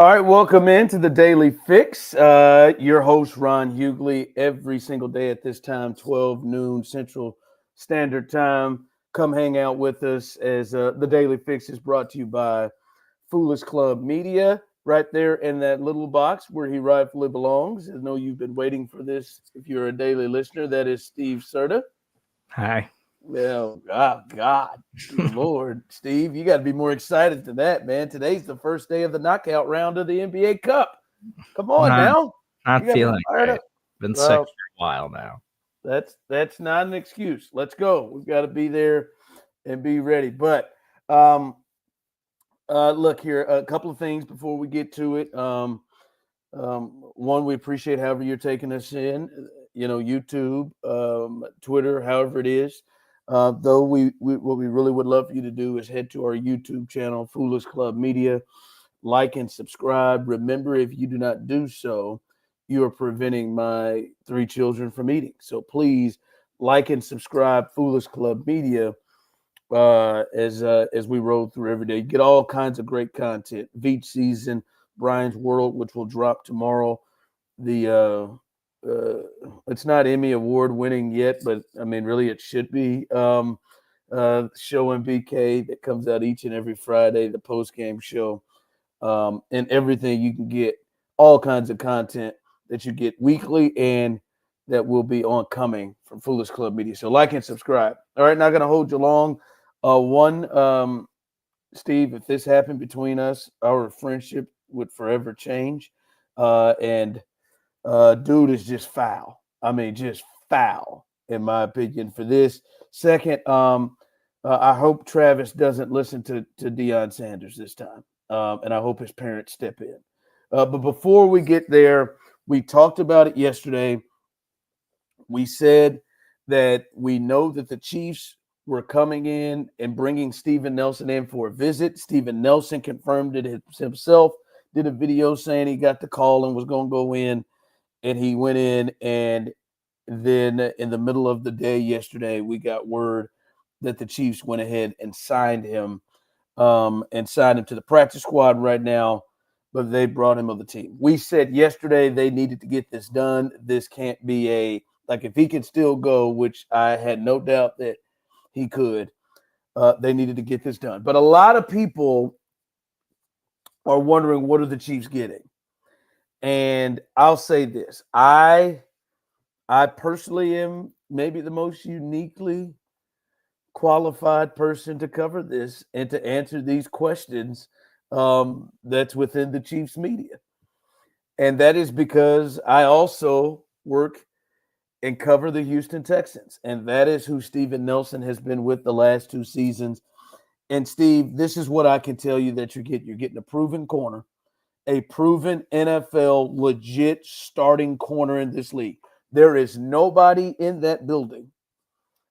All right, welcome into the Daily Fix. Your host, Ron Hughley, every single day at this time, 12 noon Central Standard Time. Come hang out with us as the Daily Fix is brought to you by Foolish Club Media, right there in that little box where he rightfully belongs. I know you've been waiting for this. If you're a daily listener, that is Steve Serta. Hi. Well, God, Lord, Steve, you got to be more excited than that, man. Today's the first day of the knockout round of the NBA Cup. Come on now, Not you got to be feeling fired great. up. Been sick Well, for a while now. that's not an excuse. Let's go. We've got to be there and be ready. But look here, a couple of things before we get to it. One, we appreciate however you're taking us in. YouTube, Twitter, however it is. Though we what we really would love for you to do is head to our YouTube channel, Foolish Club Media, like and subscribe. Remember, if you do not do so, you are preventing my 3 children from eating. So please like and subscribe, Foolish Club Media, as we roll through every day. You get all kinds of great content. Beach season, Brian's World, which will drop tomorrow. The it's not Emmy Award winning yet, but I mean, really, it should be. Show MBK that comes out each and every Friday, the post game show, and everything you can get, all kinds of content that you get weekly and that will be oncoming from Foolish Club Media. So like and subscribe. All right, not going to hold you long. Steve, if this happened between us, our friendship would forever change. And dude is just foul. I mean, just foul, in my opinion, for this. Second, I hope Travis doesn't listen to Deion Sanders this time. And I hope his parents step in. But before we get there, we talked about it yesterday. We said that we know that the Chiefs were coming in and bringing Steven Nelson in for a visit. Steven Nelson confirmed it himself, did a video saying he got the call and was going to go in. And he went in, and then in the middle of the day yesterday, we got word that the Chiefs went ahead and signed him to the practice squad right now, but they brought him on the team. We said yesterday they needed to get this done. This can't be if he could still go, which I had no doubt that he could, they needed to get this done. But a lot of people are wondering, what are the Chiefs getting? And I'll say this. I personally am maybe the most uniquely qualified person to cover this and to answer these questions that's within the Chiefs media. And that is because I also work and cover the Houston Texans. And that is who Steven Nelson has been with the last 2 seasons. And Steve, this is what I can tell you that you're getting. You're getting a proven corner, a proven NFL legit starting corner in this league. There is nobody in that building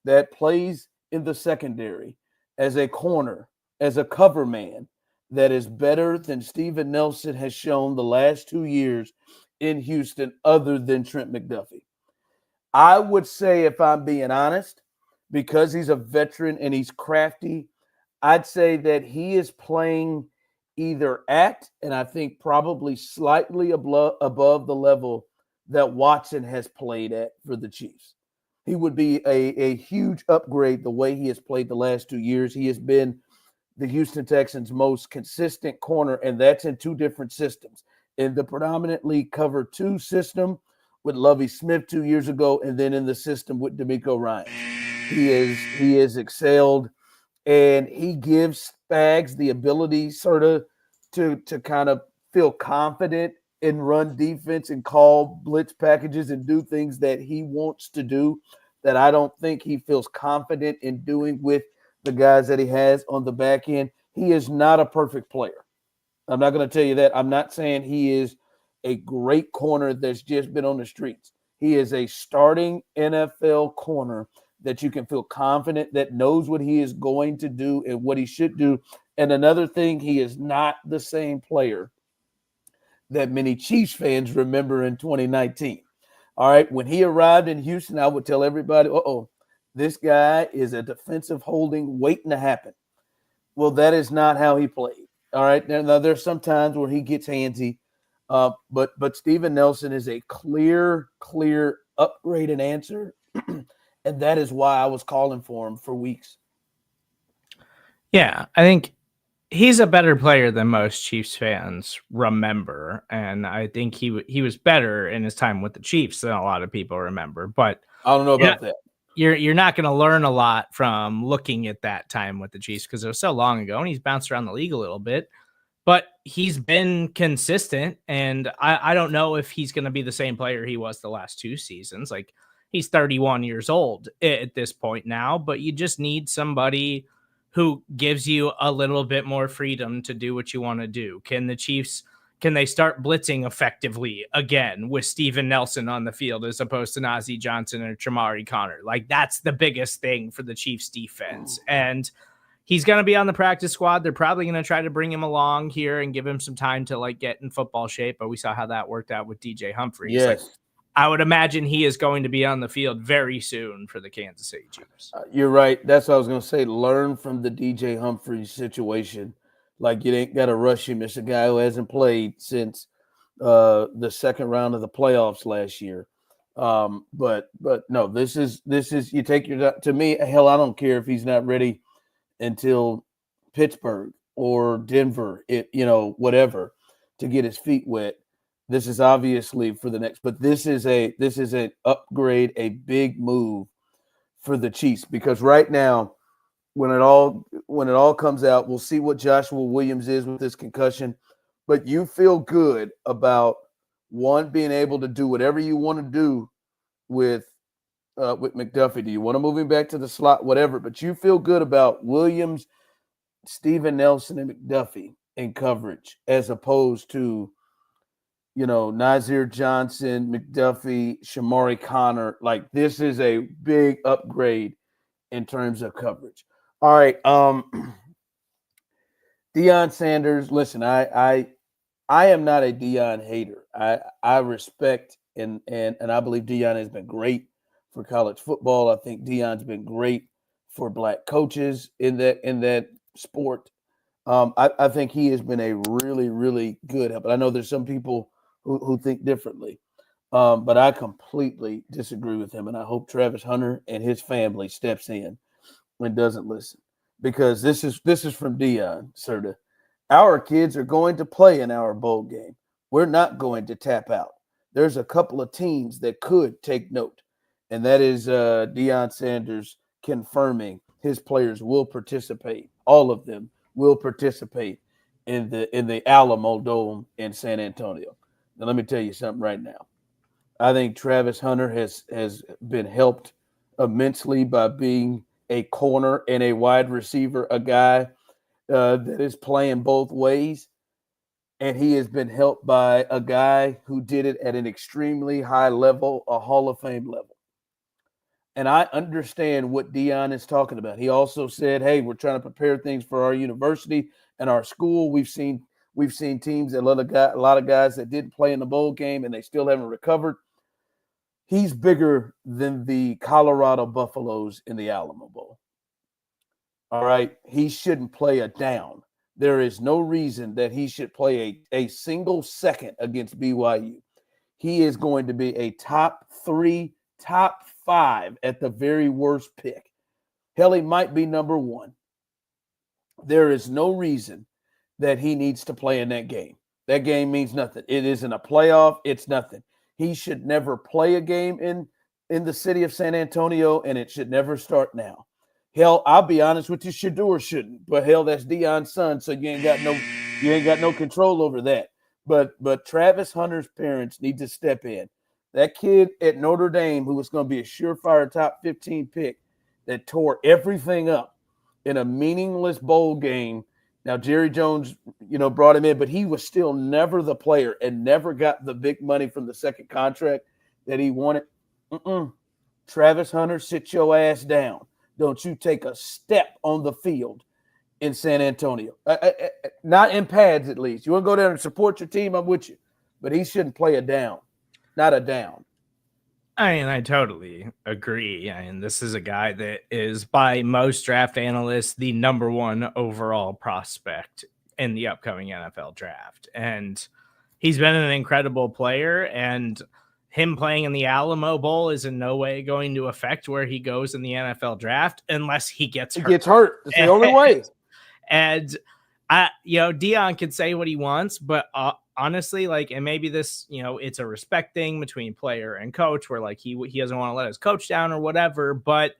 that plays in the secondary as a corner, as a cover man, that is better than Steven Nelson has shown the last 2 years in Houston, other than Trent McDuffie. I would say, if I'm being honest, because he's a veteran and he's crafty, I'd say that he is playing either at, and I think probably slightly above the level that Watson has played at for the Chiefs. He would be a huge upgrade the way he has played the last 2 years. He has been the Houston Texans' most consistent corner, and that's in 2 different systems. In the predominantly cover 2 system with Lovie Smith 2 years ago, and then in the system with DeMeco Ryans. He is excelled. And he gives Spags the ability sort of to kind of feel confident in run defense and call blitz packages and do things that he wants to do that I don't think he feels confident in doing with the guys that he has on the back end. He is not a perfect player. I'm not going to tell you that. I'm not saying he is a great corner that's just been on the streets. He is a starting NFL corner that you can feel confident, that knows what he is going to do and what he should do. And another thing, he is not the same player that many Chiefs fans remember in 2019. All right, when he arrived in Houston, I would tell everybody, this guy is a defensive holding waiting to happen. Well, that is not how he played. All right. Now there's some times where he gets handsy, but Steven Nelson is a clear upgraded answer, and that is why I was calling for him for weeks. Yeah, I think he's a better player than most Chiefs fans remember, and I think he was better in his time with the Chiefs than a lot of people remember. But I don't know you're about not, that. you're not going to learn a lot from looking at that time with the Chiefs because it was so long ago, and he's bounced around the league a little bit. But he's been consistent, and I don't know if he's going to be the same player he was the last 2 seasons. Like, he's 31 years old at this point now, but you just need somebody who gives you a little bit more freedom to do what you want to do. Can the Chiefs, can they start blitzing effectively again with Steven Nelson on the field as opposed to Najee Johnson or Chamari Connor? Like, that's the biggest thing for the Chiefs defense. And he's going to be on the practice squad. They're probably going to try to bring him along here and give him some time to like get in football shape. But we saw how that worked out with DJ Humphries. Yes. Like, I would imagine he is going to be on the field very soon for the Kansas City Chiefs. You're right. That's what I was going to say. Learn from the DJ Humphries situation. Like, you ain't got to rush him. It's a guy who hasn't played since the second round of the playoffs last year. But no, this is you take your, to me, hell, I don't care if he's not ready until Pittsburgh or Denver, whatever, to get his feet wet. This is obviously for the next, but this is an upgrade, a big move for the Chiefs, because right now, when it all comes out, we'll see what Joshua Williams is with this concussion. But you feel good about one being able to do whatever you want to do with McDuffie. Do you want to move him back to the slot, whatever? But you feel good about Williams, Steven Nelson, and McDuffie in coverage, as opposed to, Nazir Johnson, McDuffie, Shamari Connor. Like, this is a big upgrade in terms of coverage. All right. Deion Sanders, listen, I am not a Deion hater. I respect and I believe Deion has been great for college football. I think Deion's been great for black coaches in that sport. I think he has been a really, really good help. But I know there's some people who think differently. But I completely disagree with him, and I hope Travis Hunter and his family steps in and doesn't listen, because this is from Deion, Serta. Our kids are going to play in our bowl game. We're not going to tap out. There's a couple of teams that could take note, and that is Deion Sanders confirming his players will participate. All of them will participate in the Alamo Bowl in San Antonio. Now, let me tell you something right now. I think Travis Hunter has been helped immensely by being a corner and a wide receiver, a guy that is playing both ways. And he has been helped by a guy who did it at an extremely high level, a Hall of Fame level. And I understand what Deion is talking about. He also said, hey, we're trying to prepare things for our university and our school. We've seen teams that a lot of guys that didn't play in the bowl game and they still haven't recovered. He's bigger than the Colorado Buffaloes in the Alamo Bowl. All right. He shouldn't play a down. There is no reason that he should play a single second against BYU. He is going to be a top 3, top 5 at the very worst pick. Hell, he might be number 1. There is no reason that he needs to play in that game. That game means nothing. It isn't a playoff. It's nothing. He should never play a game in the city of San Antonio, and it should never start now. Hell, I'll be honest with you, should do or shouldn't. But hell, that's Deion's son, so you ain't got no control over that. But Travis Hunter's parents need to step in. That kid at Notre Dame, who was going to be a surefire top 15 pick, that tore everything up in a meaningless bowl game. Now, Jerry Jones, brought him in, but he was still never the player and never got the big money from the second contract that he wanted. Travis Hunter, sit your ass down. Don't you take a step on the field in San Antonio. Not in pads, at least. You want to go there and support your team, I'm with you. But he shouldn't play a down. Not a down. I mean, I totally agree. I mean, this is a guy that is, by most draft analysts, the number 1 overall prospect in the upcoming NFL draft. And he's been an incredible player, and him playing in the Alamo Bowl is in no way going to affect where he goes in the NFL draft unless he gets hurt. He gets hurt. That's the only way. And Deion can say what he wants, but honestly, like, and maybe this, it's a respect thing between player and coach where like he doesn't want to let his coach down or whatever, but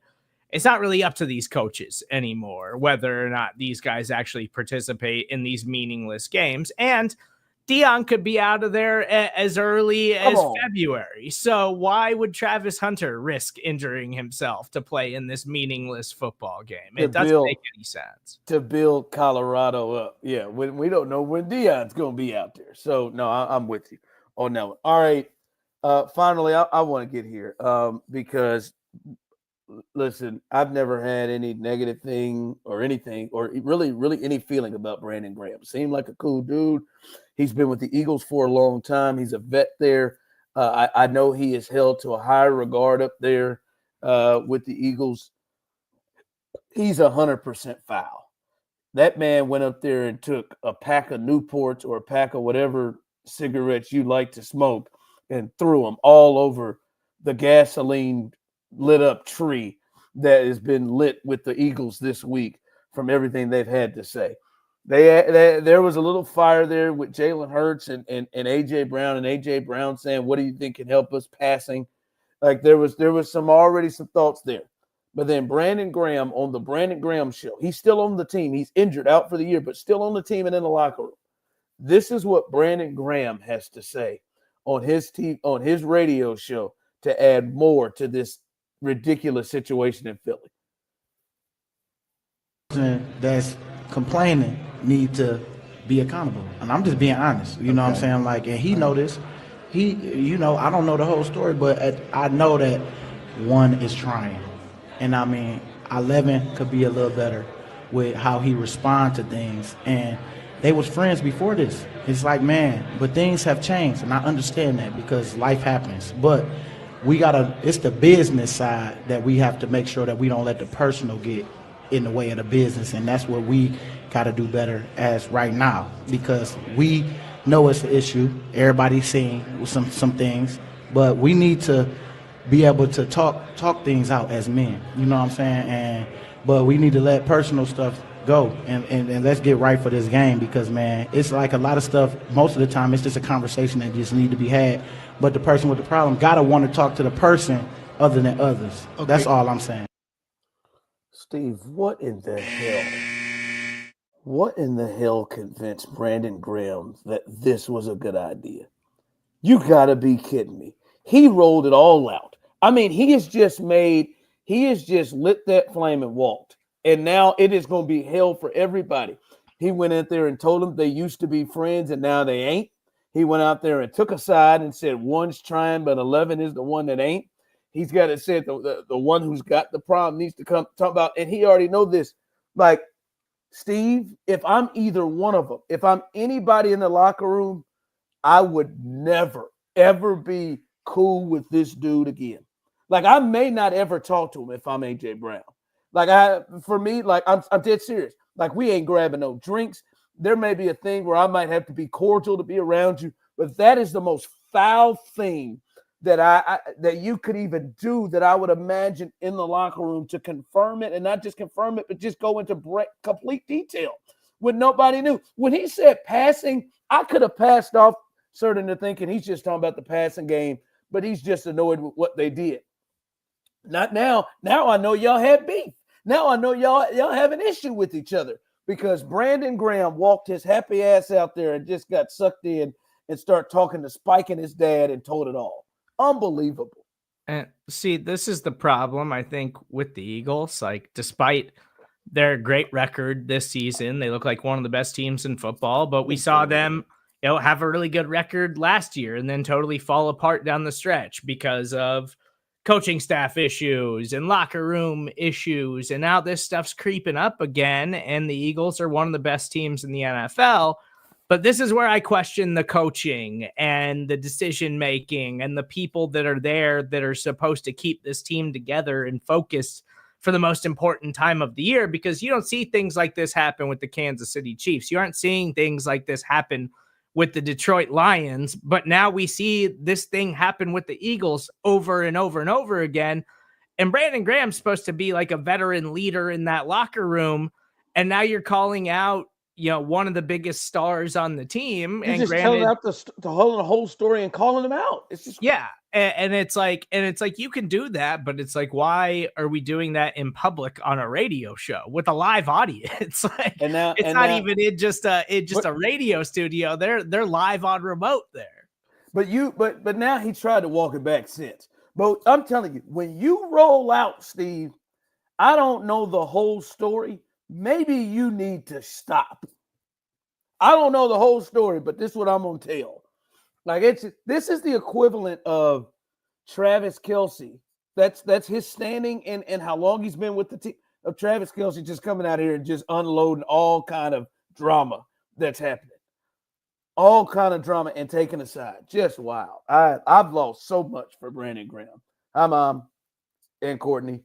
it's not really up to these coaches anymore, whether or not these guys actually participate in these meaningless games. And Deion could be out of there as early as February. So why would Travis Hunter risk injuring himself to play in this meaningless football game? It doesn't make any sense. To build Colorado up. Yeah, we don't know when Deion's going to be out there. So, no, I'm with you on that one. All right. Finally, I want to get here because, listen, I've never had any negative thing or anything or really any feeling about Brandon Graham. Seemed like a cool dude. He's been with the Eagles for a long time. He's a vet there. I know he is held to a high regard up there with the Eagles. He's 100% foul. That man went up there and took a pack of Newports or a pack of whatever cigarettes you like to smoke and threw them all over the gasoline lit up tree that has been lit with the Eagles this week from everything they've had to say. There was a little fire there with Jalen Hurts and A.J. Brown, and A.J. Brown saying, what do you think can help us passing? Like there was some thoughts there. But then Brandon Graham on the Brandon Graham show, he's still on the team. He's injured out for the year, but still on the team and in the locker room. This is what Brandon Graham has to say on his radio show to add more to this ridiculous situation in Philly. That's complaining need to be accountable, and I'm just being honest. You know what I'm saying? Like, and he know this. I don't know the whole story, but I know that one is trying, and I mean, 11 could be a little better with how he respond to things. And they was friends before this. It's like, man, but things have changed, and I understand that because life happens. But it's the business side that we have to make sure that we don't let the personal get in the way of the business, and that's what we got to do better as right now, because we know it's an issue. Everybody's seeing some things, but we need to be able to talk things out as men. You know what I'm saying? But we need to let personal stuff go and let's get right for this game, because, man, it's like a lot of stuff. Most of the time, it's just a conversation that just need to be had. But the person with the problem gotta want to talk to the person other than others. Okay. That's all I'm saying. Steve, what in the hell convinced Brandon Graham that this was a good idea? You gotta be kidding me. He rolled it all out. I mean, he has just lit that flame and walked. And now it is going to be hell for everybody. He went out there and told them they used to be friends and now they ain't. He went out there and took a side and said one's trying, but 11 is the one that ain't. He's got to say the one who's got the problem needs to come talk about, and he already know this. Like, Steve, if I'm either one of them, if I'm anybody in the locker room, I would never, ever be cool with this dude again. Like, I may not ever talk to him if I'm A.J. Brown. Like, I'm dead serious. Like, we ain't grabbing no drinks. There may be a thing where I might have to be cordial to be around you, but that is the most foul thing that that you could even do, that I would imagine in the locker room, to confirm it, and not just confirm it, but just go into complete detail when nobody knew. When he said passing, I could have passed off certain to thinking he's just talking about the passing game, but he's just annoyed with what they did. Not now. Now I know y'all have beef. Now I know y'all have an issue with each other, because Brandon Graham walked his happy ass out there and just got sucked in and started talking to Spike and his dad and told it all. Unbelievable. And see, this is the problem, I think, with the Eagles. Like, despite their great record this season, they look like one of the best teams in football, but we saw them, have a really good record last year and then totally fall apart down the stretch because of coaching staff issues and locker room issues. And now this stuff's creeping up again, and the Eagles are one of the best teams in the NFL. But this is where I question the coaching and the decision-making and the people that are there that are supposed to keep this team together and focused for the most important time of the year, because you don't see things like this happen with the Kansas City Chiefs. You aren't seeing things like this happen with the Detroit Lions, but now we see this thing happen with the Eagles over and over and over again. And Brandon Graham's supposed to be like a veteran leader in that locker room. And now you're calling out, one of the biggest stars on the team. You're and just telling out the whole story and calling them out. It's just And it's like you can do that, but it's like, why are we doing that in public on a radio show with a live audience? Like, it's not even in just a radio studio. They're live on remote there. But now he tried to walk it back since. But I'm telling you, when you roll out, Steve, I don't know the whole story. Maybe you need to stop. I don't know the whole story, but this is what I'm gonna tell. Like this is the equivalent of Travis Kelce. That's his standing and how long he's been with the team, of Travis Kelce just coming out here and just unloading all kind of drama that's happening. All kind of drama and taking a side. Just wild. I've lost so much for Brandon Graham. Hi, Mom and Courtney.